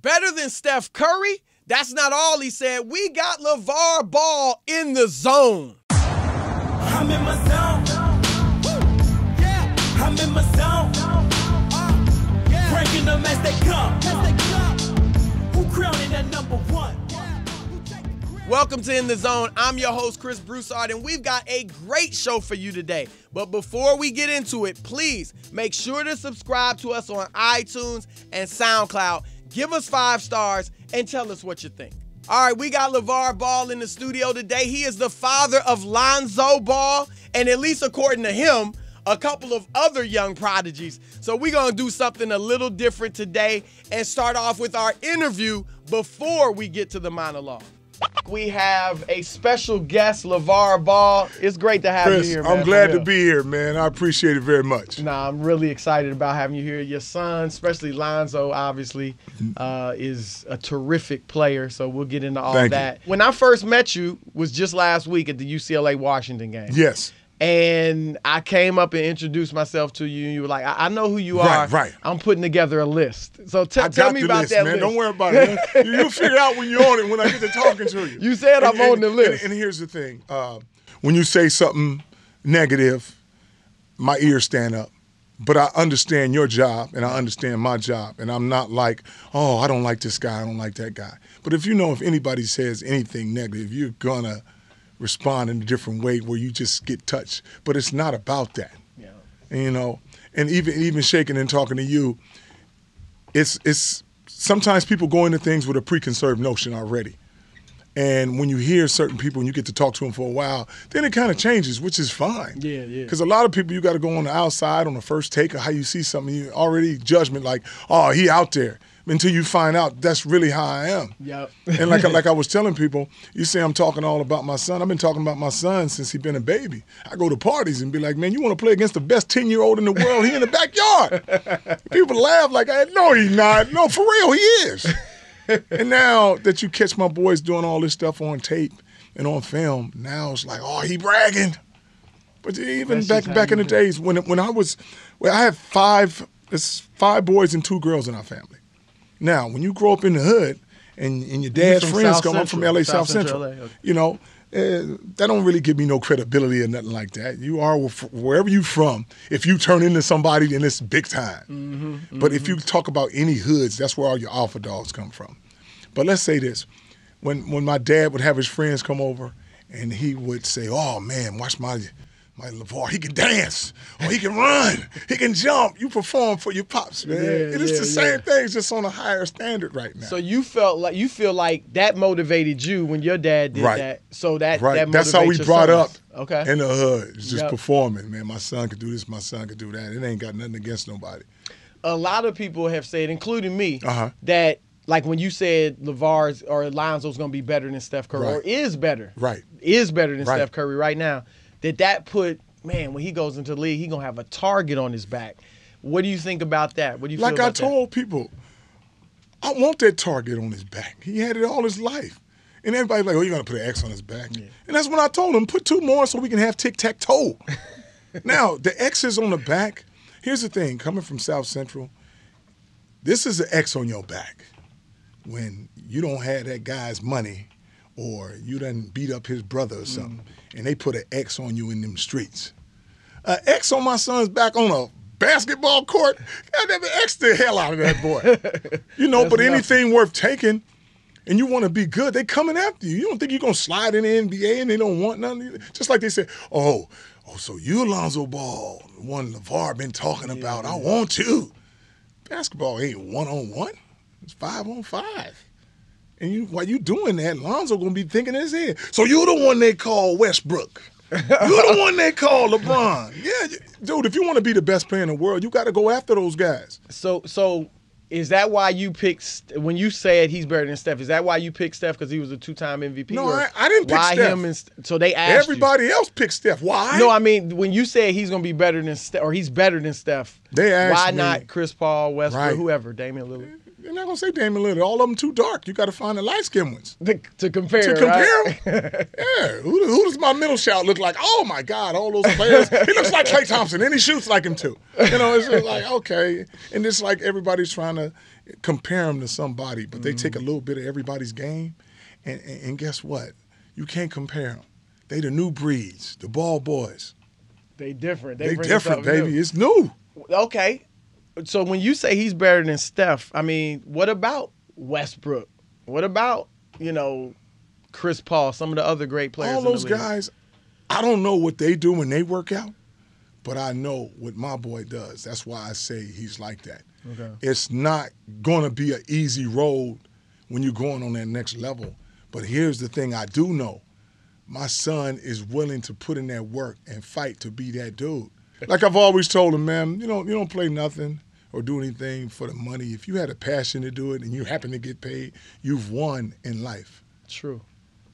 Better than Steph Curry? That's not all he said. We got LaVar Ball in the zone. I'm in my zone. Yeah, I'm in my zone. Breaking them as they come. Who crowning at number one? Welcome to In the Zone. I'm your host, Chris Broussard, and we've got a great show for you today. But before we get into it, please make sure to subscribe to us on iTunes and SoundCloud. Give us 5 stars and tell us what you think. All right, we got LaVar Ball in the studio today. He is the father of Lonzo Ball, and at least according to him, a couple of other young prodigies. So we're going to do something a little different today and start off with our interview before we get to the monologue. We have a special guest, LaVar Ball. It's great to have Chris, you here, man. I'm glad to be here, man. I appreciate it very much. Nah, I'm really excited about having you here. Your son, especially Lonzo, obviously, is a terrific player, so we'll get into all that. When I first met you was just last week at the UCLA-Washington game. Yes. And I came up and introduced myself to you, and you were like, I know who you are. Right. I'm putting together a list. So tell me about that list. Don't worry about it. You'll figure out when you're on it when I get to talking to you. You said I'm on the list. And here's the thing. When you say something negative, my ears stand up. But I understand your job, and I understand my job. And I'm not like, oh, I don't like this guy, I don't like that guy. But if anybody says anything negative, you're going to respond in a different way where you just get touched. But it's not about that. Yeah. And even shaking and talking to you, it's sometimes people go into things with a preconceived notion already. And when you hear certain people and you get to talk to them for a while, then it kind of changes, which is fine. Yeah. Because a lot of people, you got to go on the outside on the first take of how you see something. You already judgment like, oh, he out there. Until you find out that's really how I am. Yep. And like I was telling people, you say I'm talking all about my son. I've been talking about my son since he's been a baby. I go to parties and be like, man, you want to play against the best 10-year-old in the world? He in the backyard. People laugh like, no, he's not. No, for real, he is. And now that you catch my boys doing all this stuff on tape and on film, now it's like, oh, he bragging. But even back in the days when I had 5 boys and 2 girls in our family. Now, when you grow up in the hood and your dad's friends come up from LA, South Central, LA, okay. That don't really give me no credibility or nothing like that. You are wherever you from. If you turn into somebody, then it's big time. But if you talk about any hoods, that's where all your alpha dogs come from. But let's say this. When my dad would have his friends come over and he would say, oh, man, watch my LaVar, he can dance, or he can run, he can jump. You perform for your pops, man. It is the same thing, just on a higher standard right now. So you feel like that motivated you when your dad did that. So that motivates that's how we brought up in the hood. It's just performing, man. My son could do this, my son could do that. It ain't got nothing against nobody. A lot of people have said, including me, that like when you said LaVar's or Lonzo's going to be better than Steph Curry, or is better than Steph Curry right now. That put, man, when he goes into the league, he's going to have a target on his back. What do you think about that? What do you feel about that? Like I told people, I want that target on his back. He had it all his life. And everybody's like, oh, you're going to put an X on his back. Yeah. And that's when I told him, put 2 more so we can have tic-tac-toe. Now, the X is on the back. Here's the thing, coming from South Central, this is an X on your back when you don't have that guy's money or you done beat up his brother or something. And they put an X on you in them streets. An X on my son's back on a basketball court, goddamn, X the hell out of that boy. But anything worth taking, and you want to be good, they coming after you. You don't think you're going to slide in the NBA and they don't want nothing? Just like they said, oh, so you Lonzo Ball, the one LaVar been talking about, I want you. Basketball ain't 1-on-1, it's 5-on-5. And while you doing that, Lonzo gonna be thinking in his head. So you the one they call Westbrook. You the one they call LeBron. Yeah, dude. If you want to be the best player in the world, you got to go after those guys. So is that why you picked when you said he's better than Steph? Is that why you picked Steph because he was a 2-time MVP? No, I didn't pick Steph. So they asked everybody else picked Steph. Why? No, I mean when you said he's gonna be better than Steph or he's better than Steph. They asked why me, not Chris Paul, Westbrook, whoever, Damian Lillard? They're not gonna say Damian Lillard. All of them too dark. You got to find the light skinned ones To compare, to compare right? them. Yeah, who does my middle shout look like? Oh my God, all those players. He looks like Klay Thompson, and he shoots like him too. It's just like okay, and it's like everybody's trying to compare him to somebody, but they take a little bit of everybody's game, and guess what? You can't compare them. They the new breeds, the ball boys. They different. They bring different, something baby. new. It's new. Okay. So when you say he's better than Steph, I mean, what about Westbrook? What about, Chris Paul, some of the other great players All in the those league? guys, I don't know what they do when they work out, but I know what my boy does. That's why I say he's like that. Okay. It's not going to be an easy road when you're going on that next level. But here's the thing I do know. My son is willing to put in that work and fight to be that dude. Like I've always told him, man, you don't play nothing or do anything for the money. If you had a passion to do it and you happen to get paid, you've won in life. True.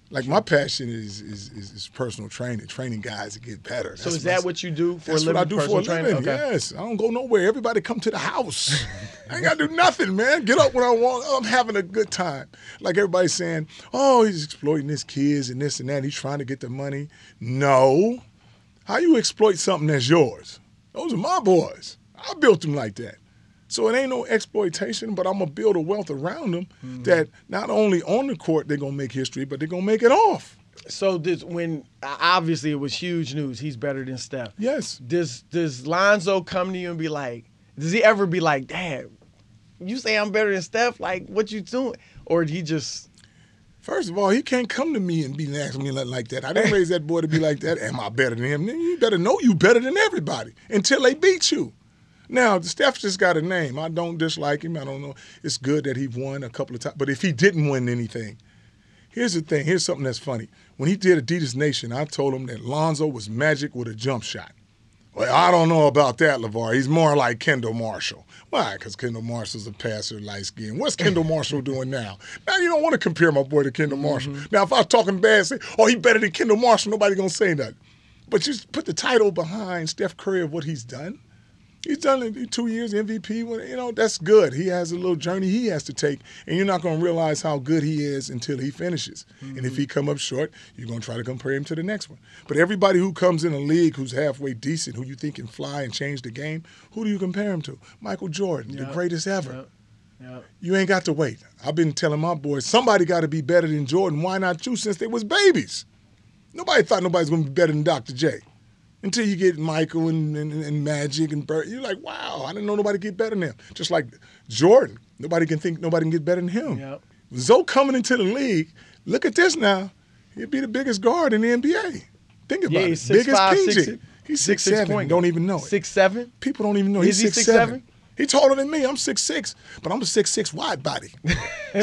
Like my passion is personal training guys to get better. So is that what you do for a That's living? what I do for a personal living. training? Okay. Yes, I don't go nowhere. Everybody come to the house. I ain't got to do nothing, man. Get up when I want. I'm having a good time. Like everybody's saying, oh, he's exploiting his kids and this and that. He's trying to get the money. No. How you exploit something that's yours? Those are my boys. I built them like that. So it ain't no exploitation, but I'm going to build a wealth around them that not only on the court they're going to make history, but they're going to make it off. So obviously it was huge news. He's better than Steph. Yes. Does Lonzo come to you and be like, does he ever be like, Dad, you say I'm better than Steph? Like, what you doing? Or he just... First of all, he can't come to me and be asking me nothing like that. I didn't raise that boy to be like that. Am I better than him? You better know you better than everybody until they beat you. Now, Steph just got a name. I don't dislike him. I don't know. It's good that he won a couple of times. But if he didn't win anything, here's the thing. Here's something that's funny. When he did Adidas Nation, I told him that Lonzo was magic with a jump shot. Well, I don't know about that, LaVar. He's more like Kendall Marshall. Why? Because Kendall Marshall's a passer, light skin. What's Kendall Marshall doing now? Now, you don't want to compare my boy to Kendall Marshall. Now, if I was talking bad, say, oh, he better than Kendall Marshall, nobody going to say nothing. But you put the title behind Steph Curry of what he's done. He's done it in 2 years MVP. That's good. He has a little journey he has to take, and you're not going to realize how good he is until he finishes. And if he come up short, you're going to try to compare him to the next one. But everybody who comes in a league who's halfway decent, who you think can fly and change the game, who do you compare him to? Michael Jordan, the greatest ever. Yep. You ain't got to wait. I've been telling my boys, somebody got to be better than Jordan. Why not you since they was babies? Nobody thought nobody's going to be better than Dr. J. Until you get Michael and Magic and Bert, you're like, wow, I didn't know nobody get better than him. Just like Jordan, nobody can think nobody can get better than him. Yep. Zoe coming into the league, look at this now. He'd be the biggest guard in the NBA. Think about it. He's Biggest 6'5", PG. He's 6'7". Don't even know it. 6'7"? People don't even know Is he's he 6'7". He's taller than me. I'm 6'6", but I'm a 6'6" wide body.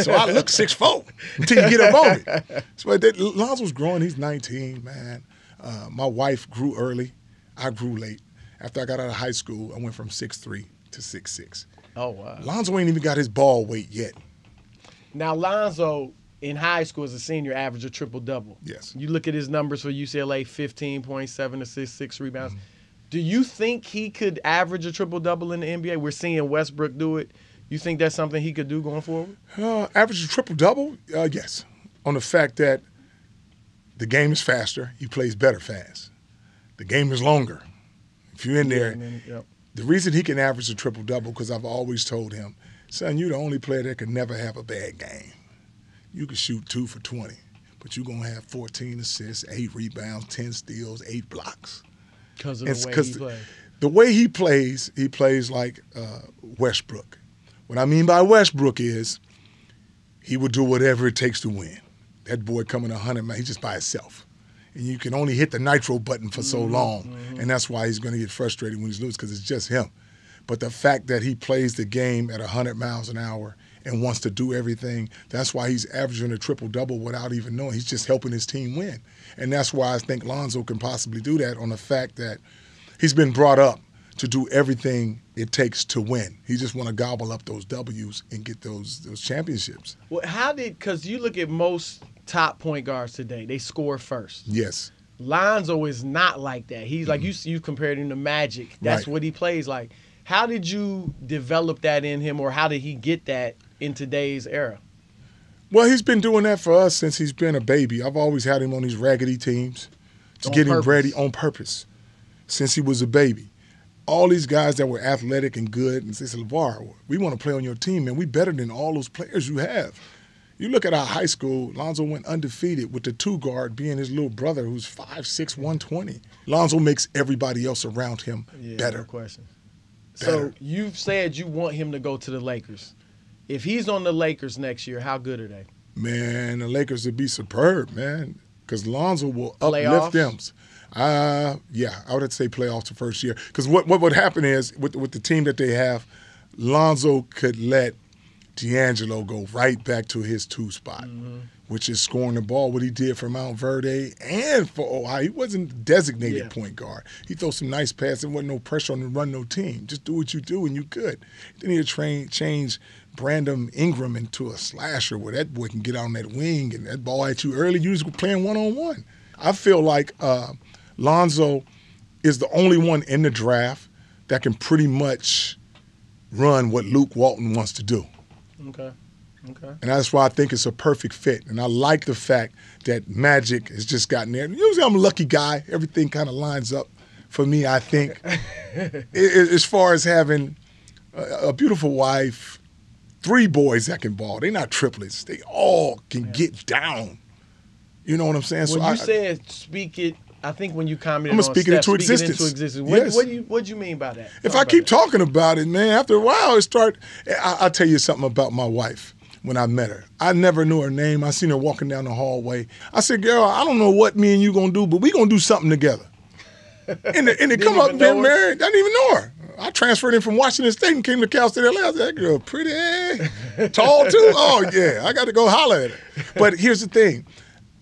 So I look 6'4" until you get up on me. So Lonzo's growing. He's 19, man. My wife grew early. I grew late. After I got out of high school, I went from 6'3" to 6'6". Oh, wow. Lonzo ain't even got his ball weight yet. Now, Lonzo, in high school as a senior, averaged a triple-double. Yes. You look at his numbers for UCLA, 15.7 assists, 6 rebounds. Do you think he could average a triple-double in the NBA? We're seeing Westbrook do it. You think that's something he could do going forward? Average a triple-double? Yes. On the fact that the game is faster, he plays better fast. The game is longer. If you're in there, the reason he can average a triple-double, because I've always told him, son, you're the only player that can never have a bad game. You can shoot 2 for 20, but you're going to have 14 assists, 8 rebounds, 10 steals, 8 blocks. Because of the way he plays. The way he plays like Westbrook. What I mean by Westbrook is he would do whatever it takes to win. That boy coming 100, man, he's just by himself. And you can only hit the nitro button for so long, and that's why he's going to get frustrated when he's losing, because it's just him. But the fact that he plays the game at 100 miles an hour and wants to do everything, that's why he's averaging a triple-double without even knowing. He's just helping his team win. And that's why I think Lonzo can possibly do that, on the fact that he's been brought up to do everything it takes to win. He just want to gobble up those W's and get those championships. Well, because you look at most top point guards today, they score first. Yes. Lonzo is not like that. He's like, you compared him to Magic. That's Right. what he plays like. How did you develop that in him, or how did he get that in today's era? Well, he's been doing that for us since he's been a baby. I've always had him on these raggedy teams to get him ready on purpose since he was a baby. All these guys that were athletic and good, and they said, LaVar, we want to play on your team, man. We better than all those players you have. You look at our high school, Lonzo went undefeated with the 2-guard being his little brother who's 5'6", 120. Lonzo makes everybody else around him better. No question. Better. So you've said you want him to go to the Lakers. If he's on the Lakers next year, how good are they? Man, the Lakers would be superb, man, because Lonzo will uplift them. Yeah, I would have to say playoffs the first year. Because what would happen is, with the team that they have, Lonzo could let D'Angelo go right back to his 2 spot, which is scoring the ball, what he did for Mount Verde and for Ohio. He wasn't a designated point guard. He throw some nice passes. There wasn't no pressure on him to run no team. Just do what you do, and you good. Then he'll change Brandon Ingram into a slasher where that boy can get on that wing and that ball at you early. You just playing one-on-one. I feel like Lonzo is the only one in the draft that can pretty much run what Luke Walton wants to do. Okay. And that's why I think it's a perfect fit. And I like the fact that Magic has just gotten there. Usually I'm a lucky guy. Everything kind of lines up for me, I think. As far as having a beautiful wife, 3 boys that can ball. They're not triplets. They all can get down. You know what I'm saying? When you said speak it, I think when you commented I'm on speaking Steph, into existence. Yes. What do you mean by that? If I keep talking about it, man, after a while I'll tell you something about my wife when I met her. I never knew her name. I seen her walking down the hallway. I said, girl, I don't know what me and you going to do, but we going to do something together. And they come up and been married. I didn't even know her. I transferred in from Washington State and came to Cal State LA. I said, that girl pretty, tall too. Oh, yeah, I got to go holler at her. But here's the thing.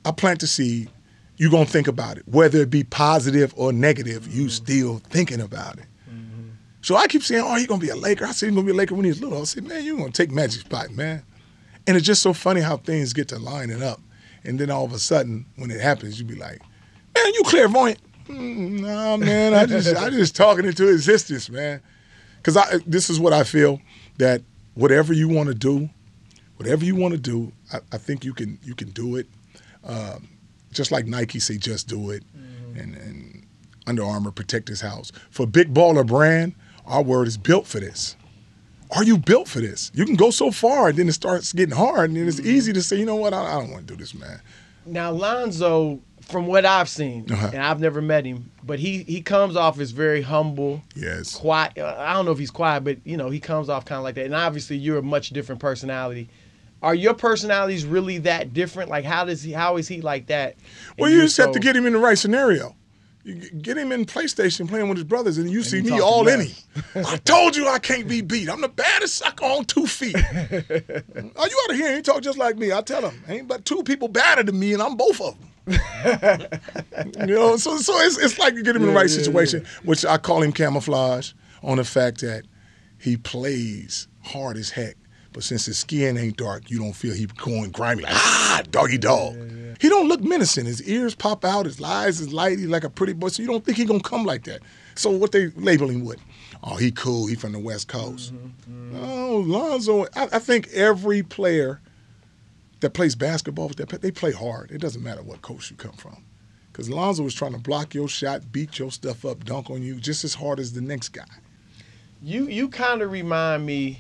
I plant the seed. You're going to think about it. Whether it be positive or negative, you still thinking about it. So I keep saying, oh, he's going to be a Laker. I said he's going to be a Laker when he's little. I said, man, you're going to take Magic's spot, man. And it's just so funny how things get to lining up. And then all of a sudden, when it happens, you be like, man, you clairvoyant. Nah, man, I just talking into existence, man. Because this is what I feel, that whatever you want to do, I think you can do it. Just like Nike say, just do it. And Under Armour, protect his house. For Big Baller Brand, our word is built for this. Are you built for this? You can go so far, and then it starts getting hard, and then it's easy to say, you know what, I don't want to do this, man. Now, Lonzo, from what I've seen, and I've never met him, but he comes off as very humble, quiet. I don't know if he's quiet, but, he comes off kind of like that. And obviously, you're a much different personality. Are your personalities really that different? Like, how is he like that? Well, you just have to get him in the right scenario. You get him in PlayStation playing with his brothers, and you see me all in him. I told you I can't be beat. I'm the baddest sucker on 2 feet. Oh, you out of here. He talk just like me. I tell him, ain't but 2 people badder than me, and I'm both of them. So it's like you get him in the right situation, which I call him camouflage on the fact that he plays hard as heck. But since his skin ain't dark, you don't feel he going grimy like, doggy dog. He don't look menacing. His ears pop out. His eyes is light. He's like a pretty boy. So you don't think he going to come like that. So what they label him with? Oh, he cool. He from the West Coast. Oh, Lonzo. I think every player that plays basketball, they play hard. It doesn't matter what coast you come from. Because Lonzo is trying to block your shot, beat your stuff up, dunk on you just as hard as the next guy. You kind of remind me,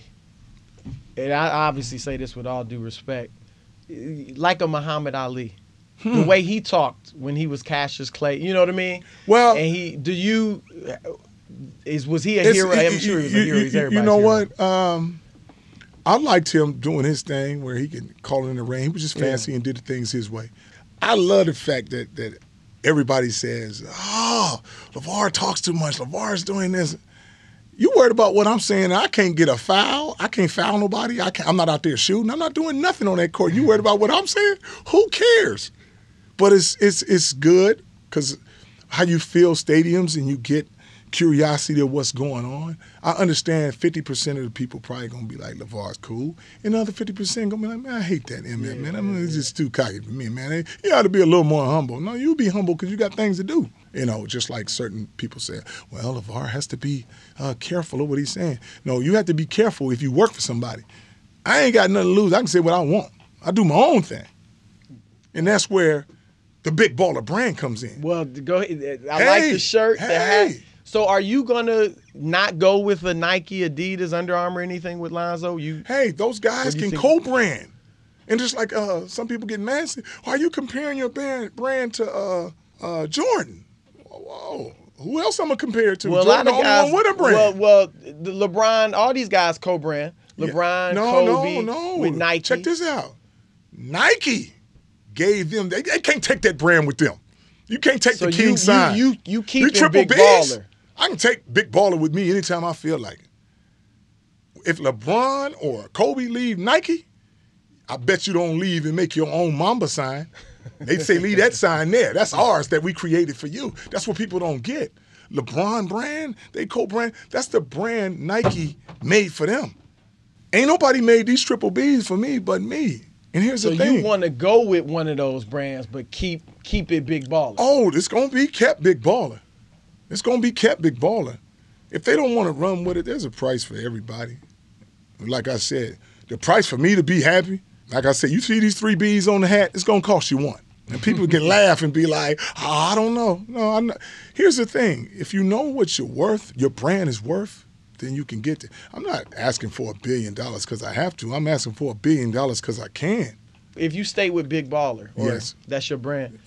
and I obviously say this with all due respect, like a Muhammad Ali. The way he talked when he was Cassius Clay, you know what I mean? Well, and was he a hero? I'm sure he was a hero. He's everybody's you know hero. What? I liked him doing his thing where he could call it in the rain. He was just fancy and did the things his way. I love the fact that everybody says, oh, LaVar talks too much. LaVar's doing this. You worried about what I'm saying? I can't get a foul. I can't foul nobody. I'm not out there shooting. I'm not doing nothing on that court. You worried about what I'm saying? Who cares? But it's good because how you fill stadiums and you get curiosity of what's going on. I understand 50% of the people probably going to be like, LaVar's cool. And the other 50% going to be like, man, I hate that MF, man. I mean, it's just too cocky for me, man. You ought to be a little more humble. No, you be humble because you got things to do. Just like certain people say, well, LaVar has to be careful of what he's saying. No, you have to be careful if you work for somebody. I ain't got nothing to lose. I can say what I want. I do my own thing. And that's where the big baller brand comes in. Well, go ahead. I like the shirt, the hat. So are you going to not go with a Nike, Adidas, Under Armour, anything with Lonzo? Those guys can co-brand. And just like some people get mad, say, why are you comparing your brand to Jordan? Whoa. Who else I'm going to compare it to? Well, Jordan, a lot of guys, with a brand. Well, the LeBron, all these guys co-brand. LeBron, Kobe, with Nike. Check this out. Nike gave them, they can't take that brand with them. You can't take the King sign. You keep it Big Baller. I can take Big Baller with me anytime I feel like it. If LeBron or Kobe leave Nike, I bet you don't leave and make your own Mamba sign. They say leave that sign there. That's ours that we created for you. That's what people don't get. LeBron brand, they co-brand, that's the brand Nike made for them. Ain't nobody made these triple Bs for me but me. And here's the thing. So you want to go with one of those brands but keep it Big Baller. Oh, it's going to be kept Big Baller. It's going to be kept Big Baller. If they don't want to run with it, there's a price for everybody. Like I said, the price for me to be happy, like I said, you see these 3 Bs on the hat, it's going to cost you one. And people can laugh and be like, I don't know. No, I'm not. Here's the thing. If you know what you're worth, your brand is worth, then you can get it. I'm not asking for $1 billion because I have to. I'm asking for $1 billion because I can. If you stay with Big Baller, yes, that's your brand.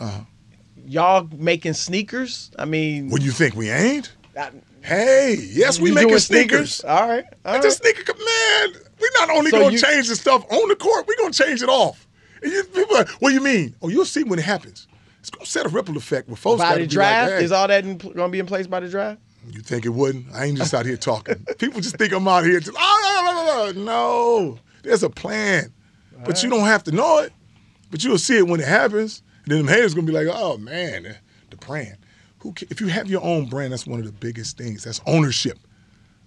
Y'all making sneakers? I mean, what do you think? We ain't? Hey, yes, we making sneakers. All right. The sneaker, man. We're not only going to change the stuff on the court. We're going to change it off. And people are like, what do you mean? Oh, you'll see when it happens. It's going to set a ripple effect with folks. By the draft, like, hey, is all that going to be in place by the draft? You think it wouldn't? I ain't just out here talking. People just think I'm out here. No, there's a plan. But you don't have to know it. But you'll see it when it happens. And then them haters going to be like, oh, man, the brand. If you have your own brand, that's one of the biggest things. That's ownership.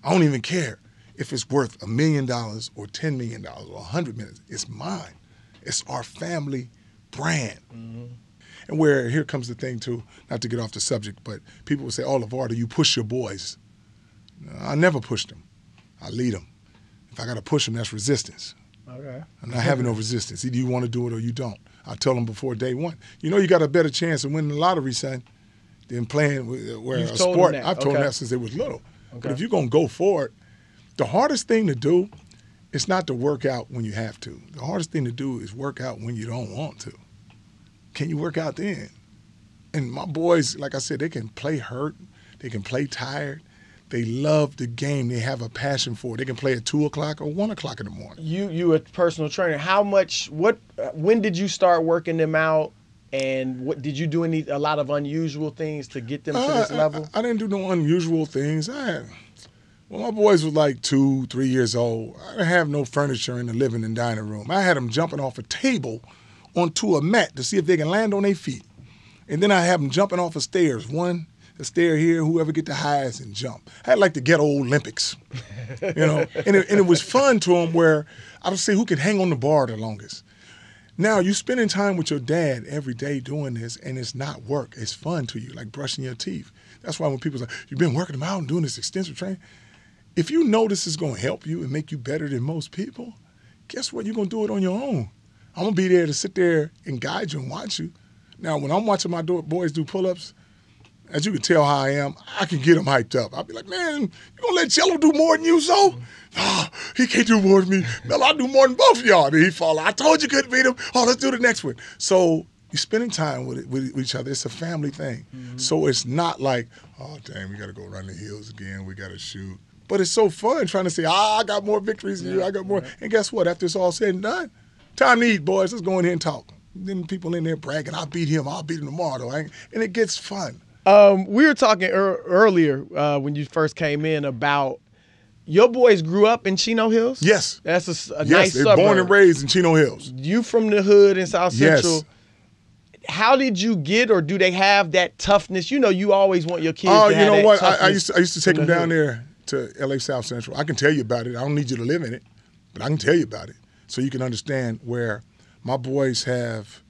I don't even care if it's worth $1 million or $10 million or $100 million. It's mine. It's our family brand. Mm-hmm. And where, here comes the thing too, not to get off the subject, but people will say, oh, LaVar, do you push your boys? No, I never push them. I lead them. If I got to push them, that's resistance. Okay. I'm not having no resistance. Either you want to do it or you don't. I tell them before day one. You know you got a better chance of winning the lottery, son, than playing where a sport. I've told them that since they was little. Okay. But if you're going to go for it, the hardest thing to do is not to work out when you have to. The hardest thing to do is work out when you don't want to. Can you work out then? And my boys, like I said, they can play hurt. They can play tired. They love the game. They have a passion for it. They can play at 2 o'clock or 1 o'clock in the morning. You a personal trainer. When did you start working them out? And what did you do a lot of unusual things to get them to this level? I didn't do no unusual things. When my boys was like 2, 3 years old, I didn't have no furniture in the living and dining room. I had them jumping off a table onto a mat to see if they can land on their feet. And then I have them jumping off of stairs. A stair here, whoever get the highest and jump. I had like the ghetto Olympics, you know. And it was fun to them where I would say who could hang on the bar the longest. Now, you spending time with your dad every day doing this, and it's not work. It's fun to you, like brushing your teeth. That's why when people say, you've been working them out and doing this extensive training, if you know this is going to help you and make you better than most people, guess what? You're going to do it on your own. I'm going to be there to sit there and guide you and watch you. Now, when I'm watching my boys do pull-ups, as you can tell how I am, I can get them hyped up. I'll be like, man, you going to let Jello do more than you, so? Oh, he can't do more than me. Mel, I'll do more than both of y'all. Then he fall. I told you couldn't beat him. Oh, let's do the next one. So you're spending time with each other. It's a family thing. Mm-hmm. So it's not like, oh, dang, we got to go run the hills again. We got to shoot. But it's so fun trying to say, I got more victories than you. I got more. And guess what? After it's all said and done, time to eat, boys. Let's go in here and talk. Then people in there bragging, I'll beat him tomorrow, though. And it gets fun. We were talking earlier when you first came in about your boys grew up in Chino Hills? Yes. That's a nice Yes, they're suburb. born and raised in Chino Hills. You from the hood in South Central. Yes. How did you get, or do they have that toughness? You know, you always want your kids to have that you know what? toughness. I used to take them down there to L.A. South Central. I can tell you about it. I don't need you to live in it, but I can tell you about it so you can understand where my boys have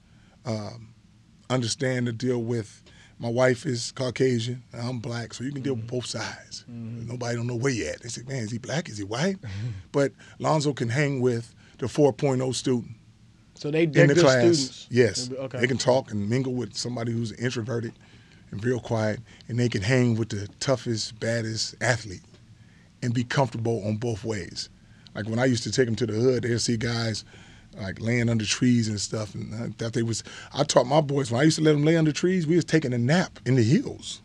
understand to deal with. My wife is Caucasian, I'm black, so you can deal with both sides. Mm-hmm. Nobody don't know where you at. They say, man, is he black? Is he white? Mm-hmm. But Lonzo can hang with the 4.0 student. So they're in the good class. students. Yes. Okay. They can talk and mingle with somebody who's introverted and real quiet, and they can hang with the toughest, baddest athlete and be comfortable on both ways. Like when I used to take them to the hood, they'd see guys like laying under trees and stuff, and I taught my boys, when I used to let them lay under trees, we was taking a nap in the hills.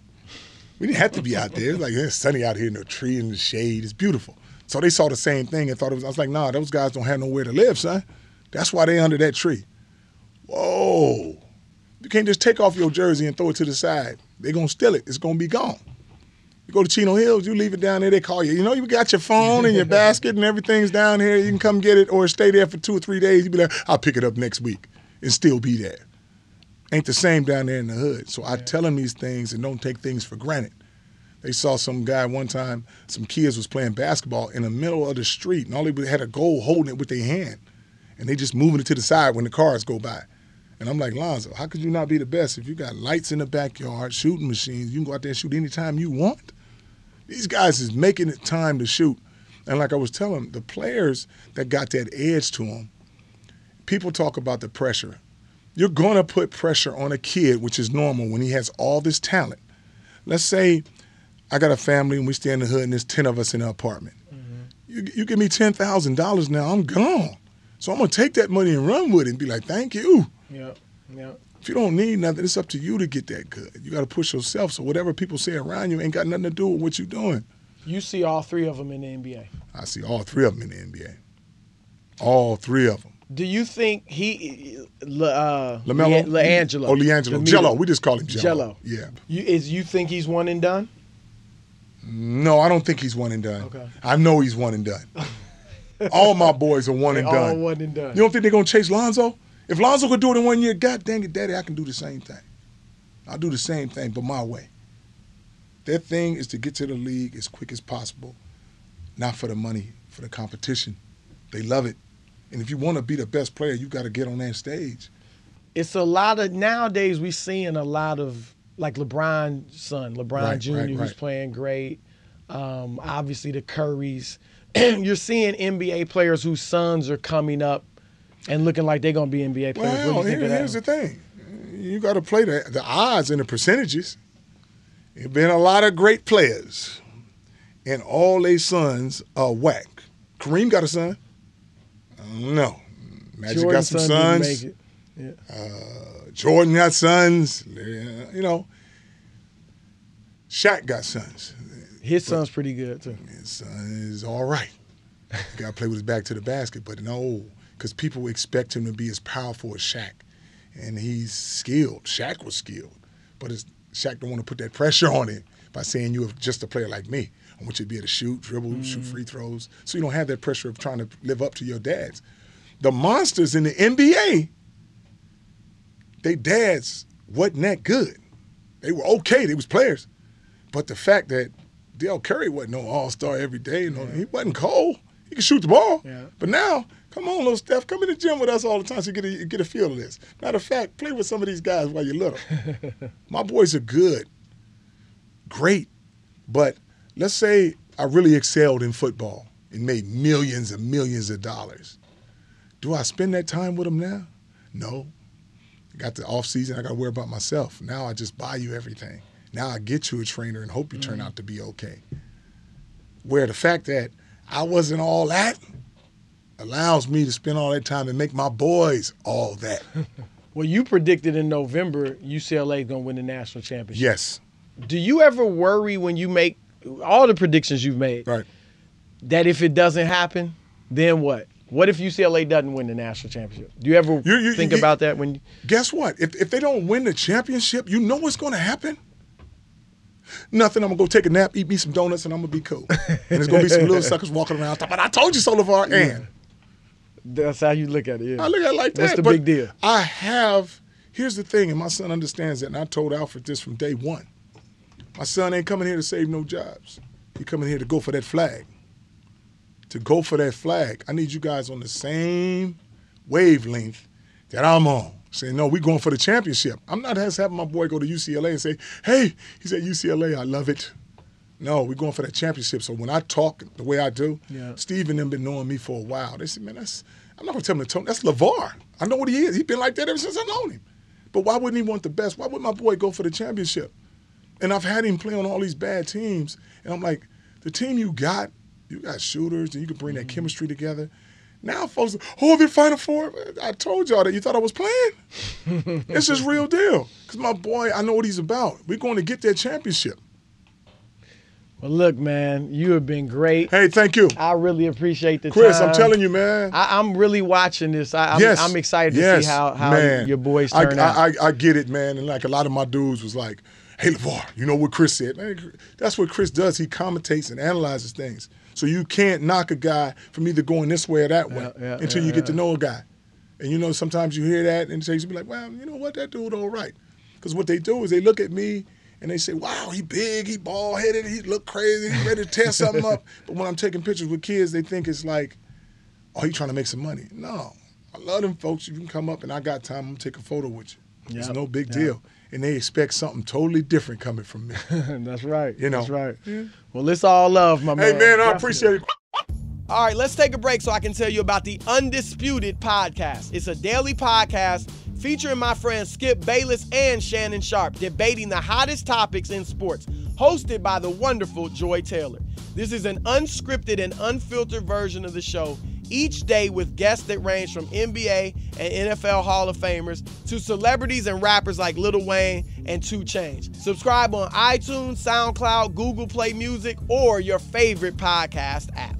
We didn't have to be out there. Like, it's sunny out here in the tree in the shade. It's beautiful. So they saw the same thing and thought it was, I was like, nah, those guys don't have nowhere to live, son. That's why they under that tree. Whoa. You can't just take off your jersey and throw it to the side. They're going to steal it. It's going to be gone. You go to Chino Hills, you leave it down there, they call you. You know, you got your phone and your basket and everything's down here. You can come get it or stay there for 2 or 3 days. You be like, I'll pick it up next week and still be there. Ain't the same down there in the hood. So I tell them these things and don't take things for granted. They saw some guy one time, some kids was playing basketball in the middle of the street, and all they had a goal holding it with their hand. And they just moving it to the side when the cars go by. And I'm like, Lonzo, how could you not be the best? If you got lights in the backyard, shooting machines, you can go out there and shoot anytime you want. These guys is making it time to shoot. And like I was telling them, the players that got that edge to them, people talk about the pressure. You're going to put pressure on a kid, which is normal when he has all this talent. Let's say I got a family and we stay in the hood and there's 10 of us in an apartment. Mm-hmm. You give me $10,000 now, I'm gone. So I'm going to take that money and run with it and be like, thank you. Yeah. If you don't need nothing, it's up to you to get that good. You got to push yourself. So whatever people say around you ain't got nothing to do with what you're doing. You see all 3 of them in the NBA. I see all 3 of them in the NBA. All 3 of them. Do you think LaMelo? LiAngelo. Oh, LiAngelo. Jello. We just call him Jello. Yeah. You think he's one and done? No, I don't think he's one and done. Okay. I know he's one and done. All my boys are one and done. All one and done. You don't think they're going to chase Lonzo? If Lonzo could do it in 1 year, God dang it, Daddy, I can do the same thing. I'll do the same thing, but my way. Their thing is to get to the league as quick as possible, not for the money, for the competition. They love it. And if you want to be the best player, you got to get on that stage. It's a lot of, nowadays we seeing a lot of, like LeBron's son, LeBron Jr., who's playing great. Obviously the Currys. You're seeing NBA players whose sons are coming up and looking like they're going to be NBA players. Well, what do you think of that? Here's the thing. You got to play the odds and the percentages. There have been a lot of great players, and all their sons are whack. Kareem got a son. No. Magic got some sons. Yeah. Jordan got sons. You know, Shaq got sons. His son's pretty good, too. His son is all right. Got to play with his back to the basket, but no, because people expect him to be as powerful as Shaq. And he's skilled. Shaq was skilled. But Shaq don't want to put that pressure on him by saying you're just a player like me. I want you to be able to shoot, dribble, shoot free throws. So you don't have that pressure of trying to live up to your dads. The monsters in the NBA, their dads wasn't that good. They were okay. They was players. But the fact that Dale Curry wasn't no all-star every day, he wasn't cold. He could shoot the ball. Yeah. But now, come on, little Steph, come in the gym with us all the time so you get a feel of this. Matter of fact, play with some of these guys while you're little. My boys are good, great, but let's say I really excelled in football and made millions and millions of dollars. Do I spend that time with them now? No. I got the off season. I got to worry about myself. Now I just buy you everything. Now I get you a trainer and hope you turn out to be okay. Where the fact that I wasn't all that allows me to spend all that time and make my boys all that. Well, you predicted in November UCLA is going to win the national championship. Yes. Do you ever worry when you make all the predictions you've made that if it doesn't happen, then what? What if UCLA doesn't win the national championship? Do you ever think about that? When? Guess what? If they don't win the championship, you know what's going to happen? Nothing. I'm going to go take a nap, eat me some donuts, and I'm going to be cool. And there's going to be some little suckers walking around. But I told you so, LaVar. And that's how you look at it. Yeah. I look at it like that. What's the big deal? Here's the thing, and my son understands that, and I told Alfred this from day one. My son ain't coming here to save no jobs. He coming here to go for that flag. To go for that flag. I need you guys on the same wavelength that I'm on. Saying, no, we're going for the championship. I'm not just having my boy go to UCLA and say, hey, he's at UCLA, I love it. No, we're going for that championship. So when I talk the way I do, Steve and them been knowing me for a while. They say, man, I'm not going to tell him to tone. That's LaVar. I know what he is. He's been like that ever since I known him. But why wouldn't he want the best? Why would my boy go for the championship? And I've had him play on all these bad teams. And I'm like, the team you got shooters, and you can bring that chemistry together. Now folks, they're Final Four. I told y'all that. You thought I was playing? It's just real deal. Because my boy, I know what he's about. We're going to get that championship. Well, look, man, you have been great. Hey, thank you. I really appreciate the Chris, time. I'm telling you, man. I'm really watching this. I'm excited to see how your boys turn out. I get it, man. And like a lot of my dudes was like, hey, LaVar, you know what Chris said? Man, that's what Chris does. He commentates and analyzes things. So you can't knock a guy from either going this way or that way until you get to know a guy. And, you know, sometimes you hear that and you be like, well, you know what, that dude all right. Because what they do is they look at me and they say, wow, he big, he bald-headed, he look crazy, he ready to tear something up. But when I'm taking pictures with kids, they think it's like, oh, he trying to make some money. No. I love them folks. You can come up and I got time, I'm going to take a photo with you. It's no big deal. And they expect something totally different coming from me. That's right. You know. That's right. Yeah. Well, it's all love, my man. Hey, man, I appreciate it. All right, let's take a break so I can tell you about the Undisputed podcast. It's a daily podcast featuring my friends Skip Bayless and Shannon Sharp debating the hottest topics in sports, hosted by the wonderful Joy Taylor. This is an unscripted and unfiltered version of the show, each day with guests that range from NBA and NFL Hall of Famers to celebrities and rappers like Lil Wayne and 2 Chainz. Subscribe on iTunes, SoundCloud, Google Play Music, or your favorite podcast app.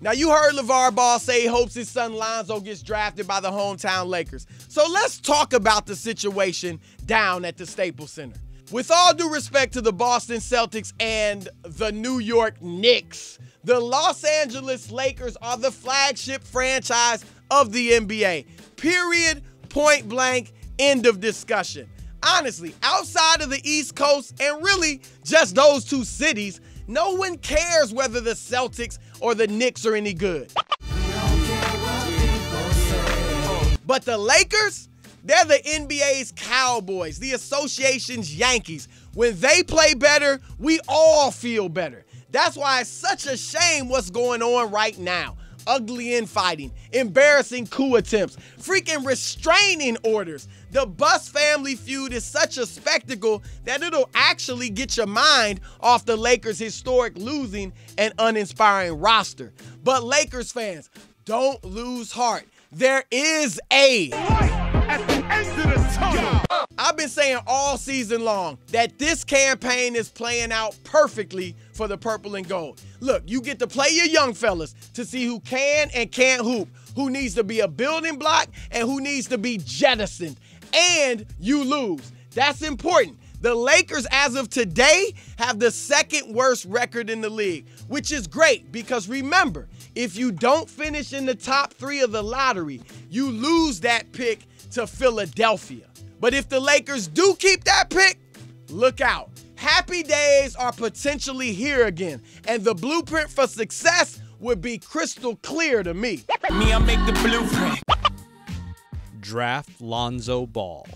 Now, you heard LaVar Ball say he hopes his son Lonzo gets drafted by the hometown Lakers. So let's talk about the situation down at the Staples Center. With all due respect to the Boston Celtics and the New York Knicks, the Los Angeles Lakers are the flagship franchise of the NBA. Period, point blank, end of discussion. Honestly, outside of the East Coast and really just those 2 cities, no one cares whether the Celtics or the Knicks are any good. But the Lakers, they're the NBA's Cowboys, the association's Yankees. When they play better, we all feel better. That's why it's such a shame what's going on right now. Ugly infighting, embarrassing coup attempts, freaking restraining orders. The Bus family feud is such a spectacle that it'll actually get your mind off the Lakers' historic losing and uninspiring roster. But Lakers fans, don't lose heart. There is a light at the end of the tunnel. I've been saying all season long that this campaign is playing out perfectly for the purple and gold. Look, you get to play your young fellas to see who can and can't hoop, who needs to be a building block and who needs to be jettisoned. And you lose. That's important. The Lakers, as of today, have the 2nd worst record in the league, which is great because remember, if you don't finish in the top 3 of the lottery, you lose that pick to Philadelphia. But if the Lakers do keep that pick, look out. Happy days are potentially here again, and the blueprint for success would be crystal clear to me. I make the blueprint. Draft Lonzo Ball.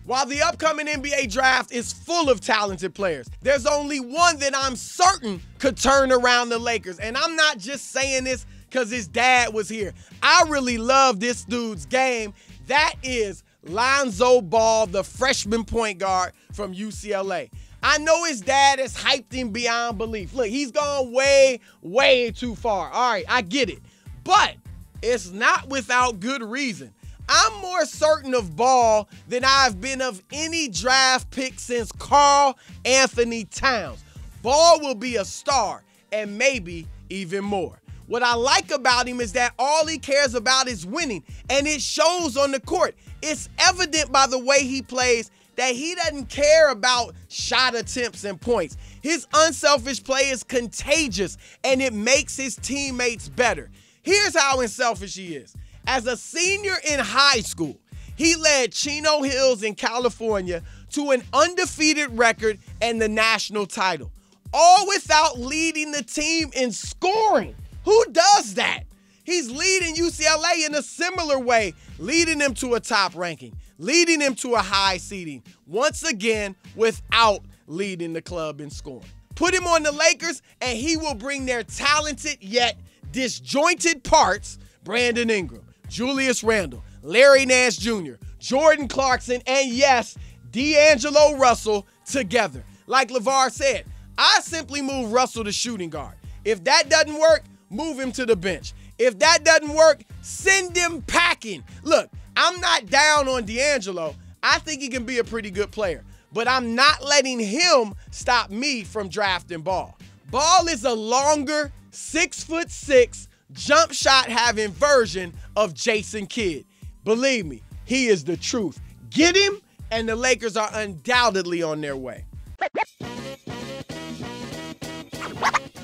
While the upcoming NBA draft is full of talented players, there's only one that I'm certain could turn around the Lakers. And I'm not just saying this because his dad was here. I really love this dude's game. That is Lonzo Ball, the freshman point guard from UCLA. I know his dad is hyped him beyond belief. Look, he's gone way, way too far. All right, I get it. But it's not without good reason. I'm more certain of Ball than I've been of any draft pick since Karl Anthony Towns. Ball will be a star and maybe even more. What I like about him is that all he cares about is winning, and it shows on the court. It's evident by the way he plays that he doesn't care about shot attempts and points. His unselfish play is contagious, and it makes his teammates better. Here's how unselfish he is. As a senior in high school, he led Chino Hills in California to an undefeated record and the national title, all without leading the team in scoring. Who does that? He's leading UCLA in a similar way, leading them to a top ranking, leading them to a high seeding, once again without leading the club in scoring. Put him on the Lakers and he will bring their talented yet disjointed parts Brandon Ingram, Julius Randle, Larry Nance Jr., Jordan Clarkson, and yes, D'Angelo Russell together. Like LaVar said, I simply move Russell to shooting guard. If that doesn't work, move him to the bench. If that doesn't work, send him packing. Look, I'm not down on D'Angelo. I think he can be a pretty good player, but I'm not letting him stop me from drafting Ball. Ball is a longer, 6'6", jump shot having version of Jason Kidd. Believe me, he is the truth. Get him, and the Lakers are undoubtedly on their way.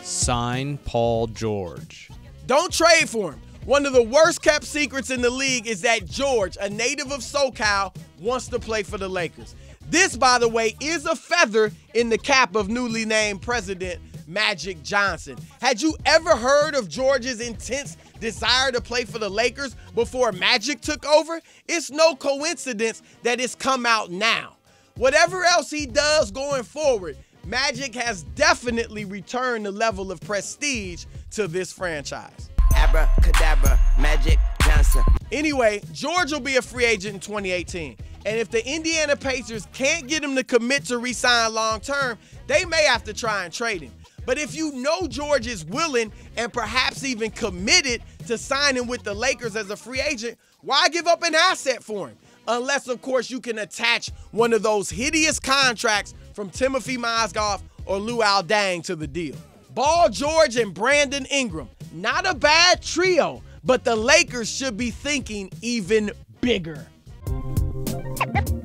Sign Paul George. Don't trade for him. One of the worst kept secrets in the league is that George, a native of SoCal, wants to play for the Lakers. This, by the way, is a feather in the cap of newly named president Magic Johnson. Had you ever heard of George's intense desire to play for the Lakers before Magic took over? It's no coincidence that it's come out now. Whatever else he does going forward, Magic has definitely returned the level of prestige to this franchise. Abracadabra, Magic Johnson. Anyway, George will be a free agent in 2018. And if the Indiana Pacers can't get him to commit to re-sign long-term, they may have to try and trade him. But if you know George is willing and perhaps even committed to signing with the Lakers as a free agent, why give up an asset for him? Unless, of course, you can attach one of those hideous contracts from Timothy Mozgov or Luol Deng to the deal. Ball, George, and Brandon Ingram. Not a bad trio, but the Lakers should be thinking even bigger.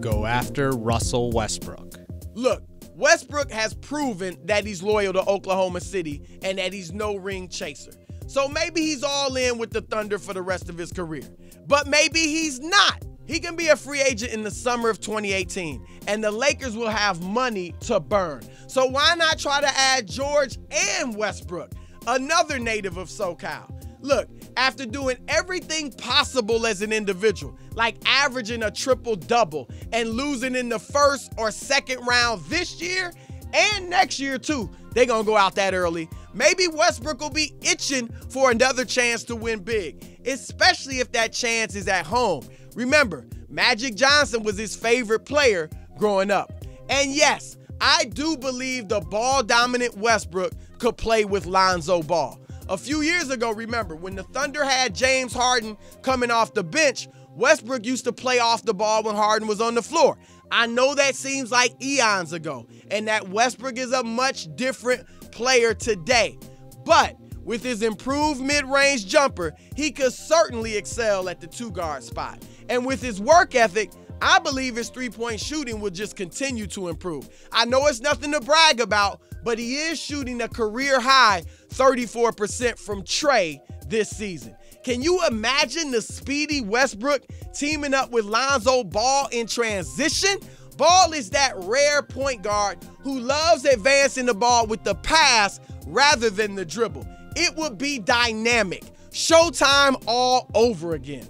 Go after Russell Westbrook. Look, Westbrook has proven that he's loyal to Oklahoma City and that he's no ring chaser. So maybe he's all in with the Thunder for the rest of his career. But maybe he's not. He can be a free agent in the summer of 2018, and the Lakers will have money to burn. So why not try to add George and Westbrook, another native of SoCal? Look, after doing everything possible as an individual, like averaging a triple-double and losing in the first or second round this year and next year too, they're going to go out that early. Maybe Westbrook will be itching for another chance to win big, especially if that chance is at home. Remember, Magic Johnson was his favorite player growing up. And yes, I do believe the ball-dominant Westbrook could play with Lonzo Ball. A few years ago, remember, when the Thunder had James Harden coming off the bench, Westbrook used to play off the ball when Harden was on the floor. I know that seems like eons ago, and that Westbrook is a much different player today. But with his improved mid-range jumper, he could certainly excel at the two-guard spot. And with his work ethic, I believe his three-point shooting will just continue to improve. I know it's nothing to brag about, but he is shooting a career-high 34% from Trey this season. Can you imagine the speedy Westbrook teaming up with Lonzo Ball in transition? Ball is that rare point guard who loves advancing the ball with the pass rather than the dribble. It would be dynamic. Showtime all over again.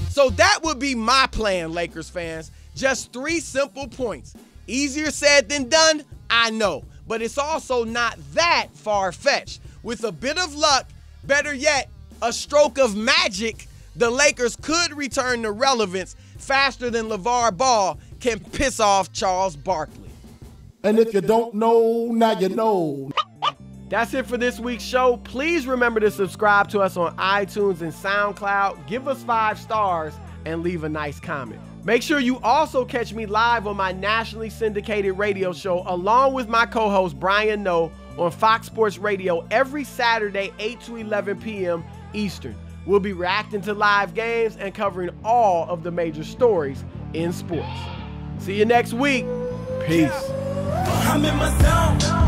So that would be my plan, Lakers fans. Just 3 simple points. Easier said than done, I know, but it's also not that far-fetched. With a bit of luck, better yet, a stroke of magic, the Lakers could return to relevance faster than LaVar Ball can piss off Charles Barkley. And if you don't know, now you know. That's it for this week's show. Please remember to subscribe to us on iTunes and SoundCloud. Give us 5 stars and leave a nice comment. Make sure you also catch me live on my nationally syndicated radio show along with my co-host Brian Noe on Fox Sports Radio every Saturday, 8 to 11 p.m. Eastern. We'll be reacting to live games and covering all of the major stories in sports. See you next week. Peace. I'm in my zone.